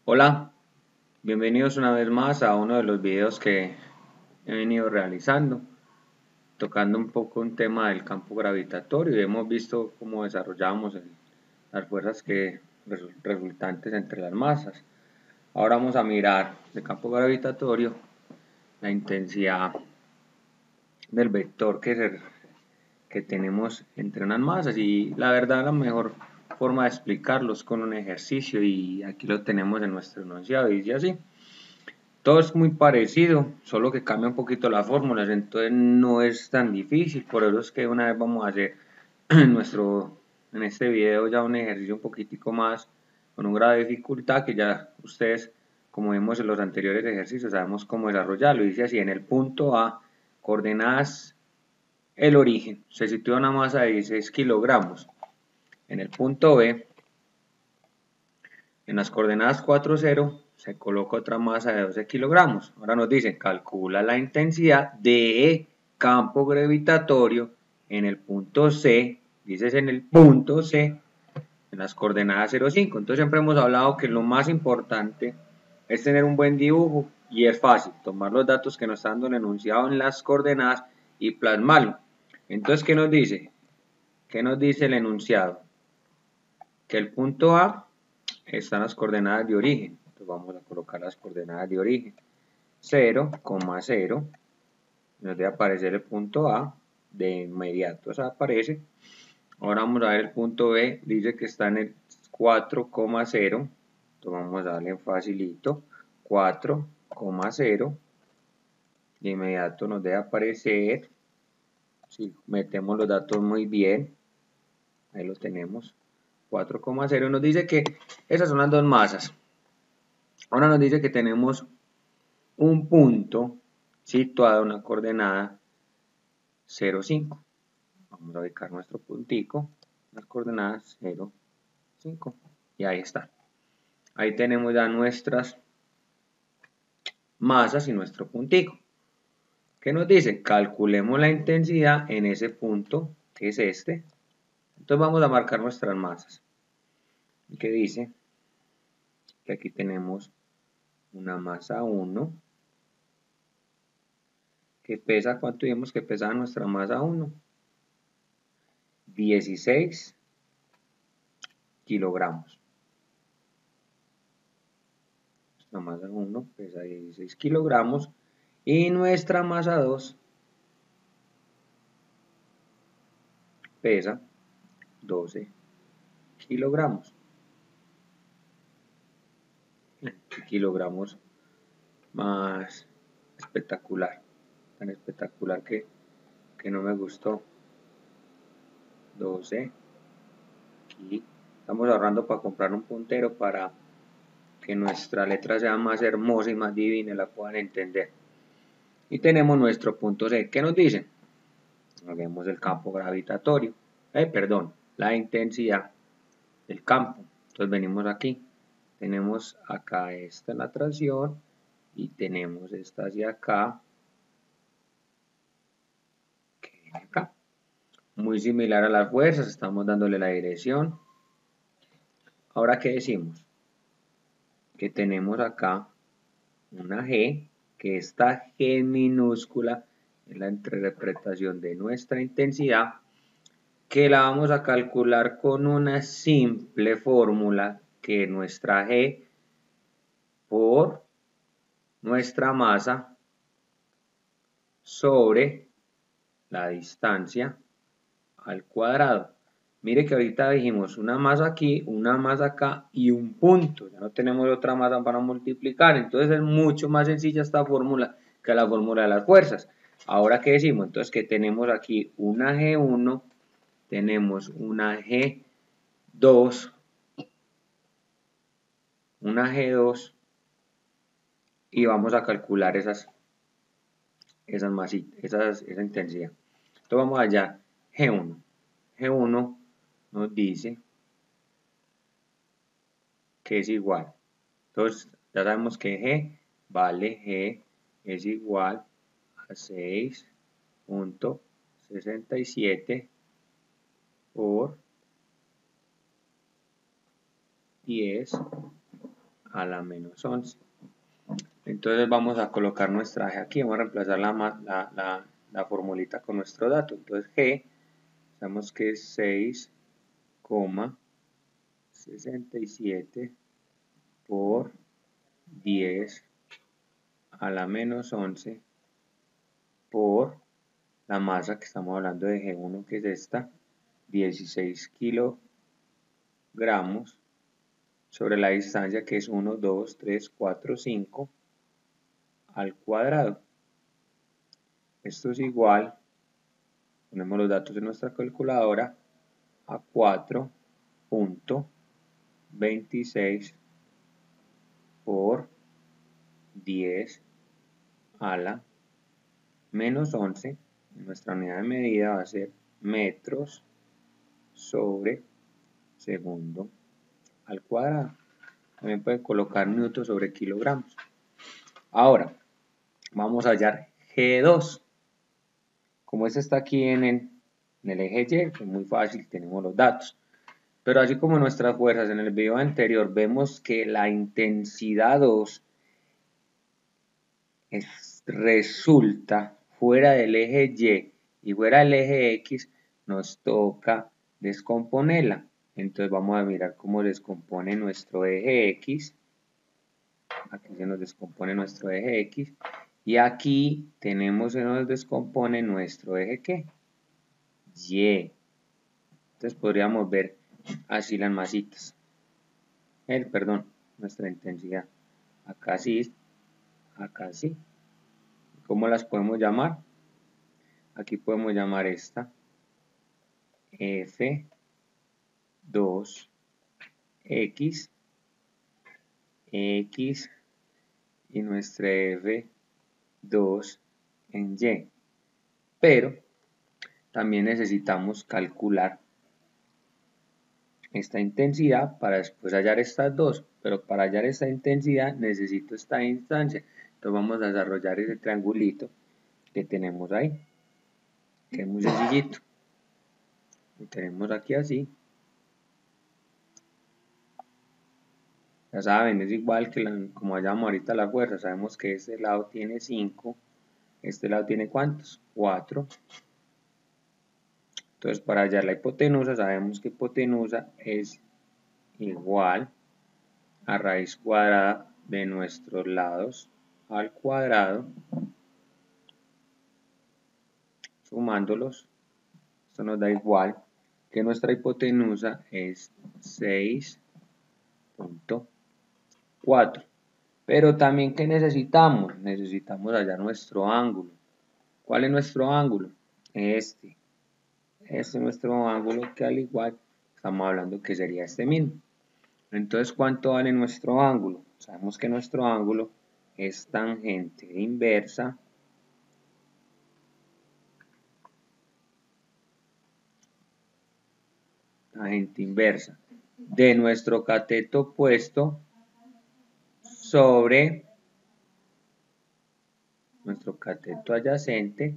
Hola, bienvenidos una vez más a uno de los videos que he venido realizando, tocando un poco un tema del campo gravitatorio y hemos visto cómo desarrollamos las fuerzas resultantes entre las masas. Ahora vamos a mirar el campo gravitatorio, la intensidad del vector que tenemos entre unas masas y la verdad la mejor forma de explicarlo es con un ejercicio y aquí lo tenemos en nuestro enunciado y dice así. Todo es muy parecido, solo que cambia un poquito las fórmulas, entonces no es tan difícil. Por eso es que una vez vamos a hacer en este video ya un ejercicio un poquitico más con un grado de dificultad que ya ustedes, como vimos en los anteriores ejercicios, sabemos cómo desarrollarlo. Dice así, en el punto A, coordenadas el origen, se sitúa una masa de 16 kilogramos. En el punto B, en las coordenadas 4, 0, se coloca otra masa de 12 kilogramos. Ahora nos dicen, calcula la intensidad de campo gravitatorio en el punto C, dices en el punto C, en las coordenadas 0, 5. Entonces siempre hemos hablado que lo más importante es tener un buen dibujo y es fácil, tomar los datos que nos están dando el enunciado en las coordenadas y plasmarlo. Entonces, ¿qué nos dice? ¿Qué nos dice el enunciado? Que el punto A están las coordenadas de origen. Entonces vamos a colocar las coordenadas de origen. 0, 0, nos debe aparecer el punto A, de inmediato se aparece. Ahora vamos a ver el punto B, dice que está en el 4,0, entonces vamos a darle en facilito, 4,0, de inmediato nos debe aparecer, si metemos los datos muy bien, ahí lo tenemos, 4,0, nos dice que esas son las dos masas. Ahora nos dice que tenemos un punto situado en una coordenada 0, 5. Vamos a ubicar nuestro puntico, las coordenadas 0, 5. Y ahí está. Ahí tenemos ya nuestras masas y nuestro puntico. ¿Qué nos dice? Calculemos la intensidad en ese punto, que es este. Entonces vamos a marcar nuestras masas. ¿Y qué dice? Que aquí tenemos una masa 1 que pesa, ¿cuánto vimos que pesaba nuestra masa 1? 16 kilogramos. Nuestra masa 1 pesa 16 kilogramos y nuestra masa 2 pesa 12 kilogramos. Kilogramos más espectacular, tan espectacular que no me gustó. 12. Aquí estamos ahorrando para comprar un puntero para que nuestra letra sea más hermosa y más divina y la puedan entender. Y tenemos nuestro punto C. ¿Qué nos dice? Vemos el campo gravitatorio. Perdón, la intensidad del campo. Entonces venimos aquí. Tenemos acá esta en la atracción y tenemos esta hacia acá. Que viene acá. Muy similar a las fuerzas, estamos dándole la dirección. Ahora, ¿qué decimos? Que tenemos acá una G, que esta G minúscula es la interpretación de nuestra intensidad, que la vamos a calcular con una simple fórmula, que nuestra G por nuestra masa sobre la distancia al cuadrado. Mire que ahorita dijimos una masa aquí, una masa acá y un punto. Ya no tenemos otra masa para multiplicar. Entonces es mucho más sencilla esta fórmula que la fórmula de las fuerzas. Ahora, ¿qué decimos? Entonces que tenemos aquí una G1, tenemos una G2, una G2 y vamos a calcular esa intensidad. Entonces vamos allá, G1. G1 nos dice que es igual. Entonces ya sabemos que G vale G es igual a 6.67 por 10 a la menos 11. Entonces vamos a colocar nuestra G aquí, vamos a reemplazar la formulita con nuestro dato. Entonces G, sabemos que es 6,67 por 10 a la menos 11 por la masa que estamos hablando de G1, que es esta, 16 kilogramos, sobre la distancia que es 1, 2, 3, 4, 5 al cuadrado. Esto es igual, ponemos los datos en nuestra calculadora, a 4.26 por 10 a la menos 11. Nuestra unidad de medida va a ser metros sobre segundo al cuadrado. También puede colocar newton sobre kilogramos. Ahora, vamos a hallar G2. Como este está aquí en el eje Y, es muy fácil, tenemos los datos. Pero así como nuestras fuerzas en el video anterior, vemos que la intensidad 2 resulta fuera del eje Y y fuera del eje X, nos toca descomponerla. Entonces vamos a mirar cómo descompone nuestro eje X. Aquí se nos descompone nuestro eje X. Y aquí tenemos, se nos descompone nuestro eje ¿qué? Y. Entonces podríamos ver así las masitas. Perdón, nuestra intensidad. Acá sí, acá sí. ¿Cómo las podemos llamar? Aquí podemos llamar esta F2X, X y nuestra F2 en Y. Pero también necesitamos calcular esta intensidad para después hallar estas dos. Pero para hallar esta intensidad necesito esta distancia. Entonces vamos a desarrollar ese triangulito que tenemos ahí, que es muy sencillito. Lo tenemos aquí así. Ya saben, es igual que como hallamos ahorita la fuerza. Sabemos que este lado tiene 5. Este lado tiene ¿cuántos? 4. Entonces para hallar la hipotenusa, sabemos que hipotenusa es igual a raíz cuadrada de nuestros lados al cuadrado, sumándolos. Esto nos da igual que nuestra hipotenusa es 6.4. Pero también, ¿qué necesitamos? Necesitamos hallar nuestro ángulo. ¿Cuál es nuestro ángulo? Este es nuestro ángulo, que al igual estamos hablando que sería este mismo. Entonces, ¿cuánto vale nuestro ángulo? Sabemos que nuestro ángulo es tangente inversa de nuestro cateto opuesto sobre nuestro cateto adyacente,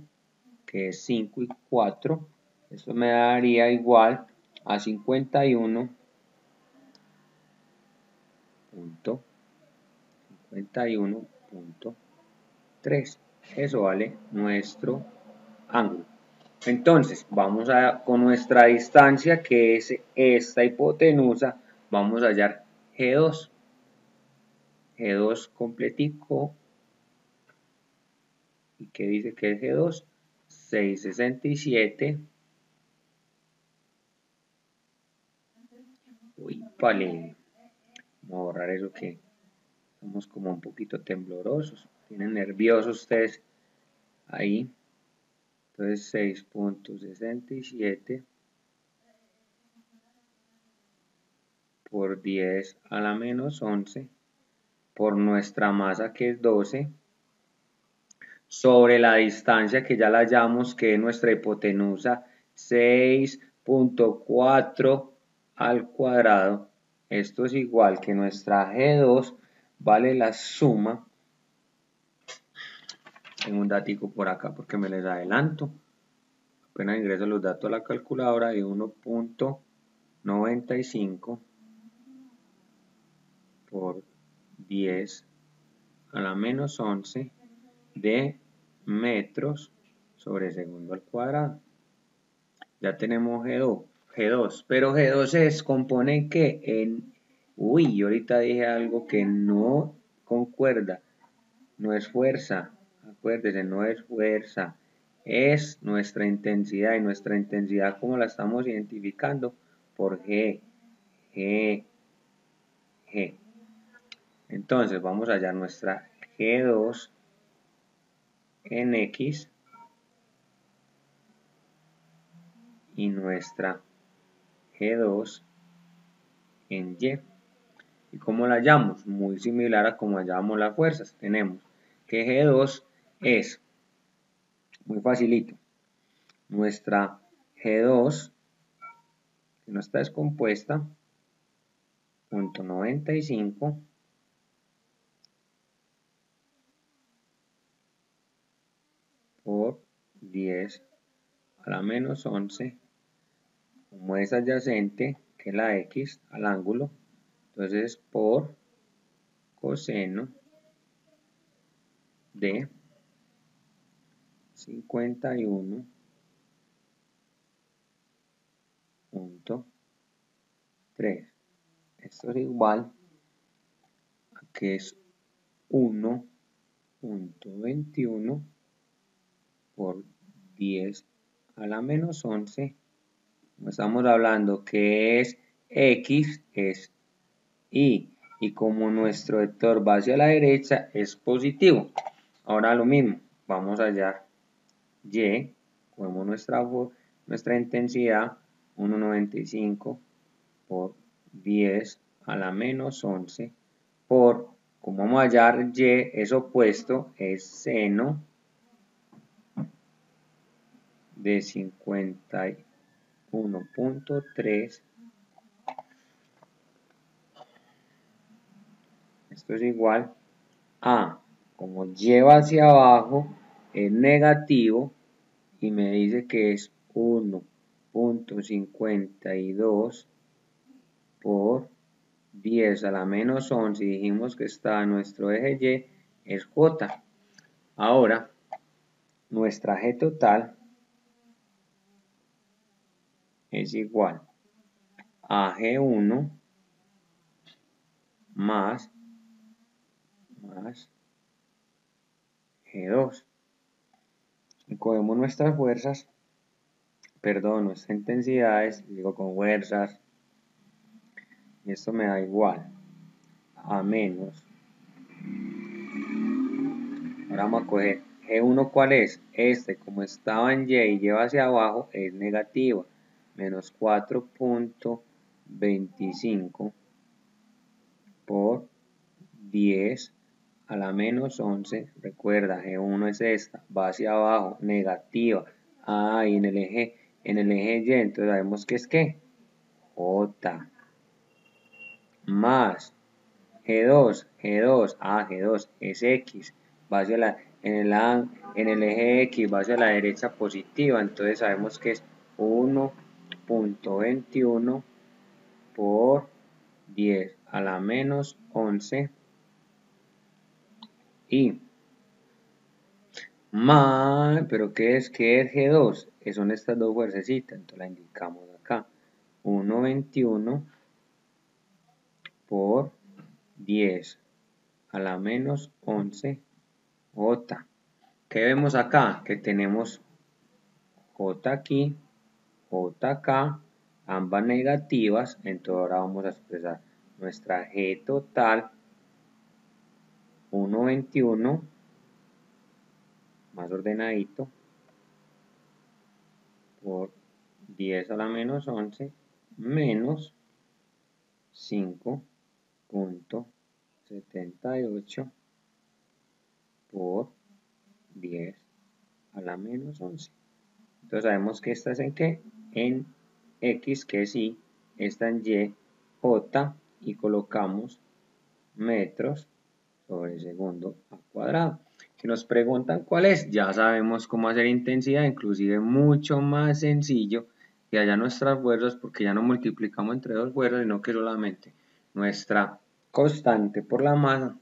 que es 5 y 4. Esto me daría igual a 51.3. Eso vale nuestro ángulo. Entonces, vamos con nuestra distancia, que es esta hipotenusa, vamos a hallar G2. G2 completico. ¿Y qué dice que es G2? 667. Uy, vale. Vamos a borrar eso, que somos como un poquito temblorosos. Tienen nerviosos ustedes ahí. Entonces 6.67 por 10 a la menos 11 por nuestra masa, que es 12, sobre la distancia que ya la hallamos, que es nuestra hipotenusa, 6.4 al cuadrado. Esto es igual que nuestra G2 vale la suma. Tengo un datico por acá porque me les adelanto. Apenas ingreso los datos a la calculadora, de 1.95 por 10 a la menos 11 de metros sobre segundo al cuadrado. Ya tenemos G2, pero G2 es compone que en... Uy, yo ahorita dije algo que no concuerda, no es fuerza, acuérdense, no es fuerza, es nuestra intensidad, y nuestra intensidad, ¿cómo la estamos identificando? Por G, G, G. Entonces vamos a hallar nuestra G2 en X y nuestra G2 en Y. ¿Y cómo la hallamos? Muy similar a como hallamos las fuerzas. Tenemos que G2 es, muy facilito, nuestra G2, que no está descompuesta, .95 por 10 a la menos 11, como es adyacente que la X al ángulo, entonces por coseno de 51.3. Esto es igual a que es 1.21 por 10 a la menos 11. Como estamos hablando que es X, es Y. Y como nuestro vector va hacia la derecha, es positivo. Ahora lo mismo, vamos a hallar Y, como nuestra intensidad, 1.95 por 10 a la menos 11 por, como vamos a hallar Y es opuesto, es seno de 51.3. Esto es igual a, como lleva hacia abajo, es negativo y me dice que es 1.52 por 10 a la menos 11. Dijimos que está nuestro eje Y, es J. Ahora, nuestra G total es igual a G1 más G2. Y cogemos nuestras fuerzas, nuestras intensidades, digo con fuerzas, y esto me da igual a menos. Ahora vamos a coger G1, ¿cuál es? Este, como estaba en Y y lleva hacia abajo, es negativa, menos 4.25 por 10 a la menos 11. Recuerda, G1 es esta, va hacia abajo, negativa. Y en el eje Y, entonces sabemos que es ¿qué? J. Más G2, G2 es X, va hacia en el eje X va hacia la derecha positiva, entonces sabemos que es 1.21 por 10 a la menos 11 y más, pero ¿qué es G2? Que son estas dos fuercecitas, entonces la indicamos acá, 1.21 por 10 a la menos 11 J. ¿Qué vemos acá? Que tenemos J aquí, J acá, ambas negativas, entonces ahora vamos a expresar nuestra G total, 1.21, más ordenadito, por 10 a la menos 11, menos 5.78 por 10 a la menos 11. Entonces sabemos que esta es en qué, en X, que es Y, esta en Y, J, y colocamos metros sobre segundo al cuadrado. Si nos preguntan cuál es, ya sabemos cómo hacer intensidad, inclusive mucho más sencillo que haya nuestras fuerzas, porque ya no multiplicamos entre dos fuerzas, sino que solamente nuestra constante por la masa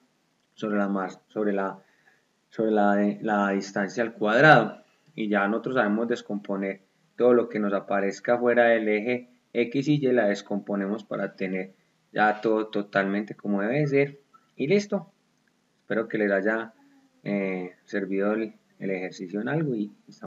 la distancia al cuadrado, y ya nosotros sabemos descomponer todo lo que nos aparezca fuera del eje X y Y, la descomponemos para tener ya todo totalmente como debe ser, y listo. Espero que les haya servido el ejercicio en algo y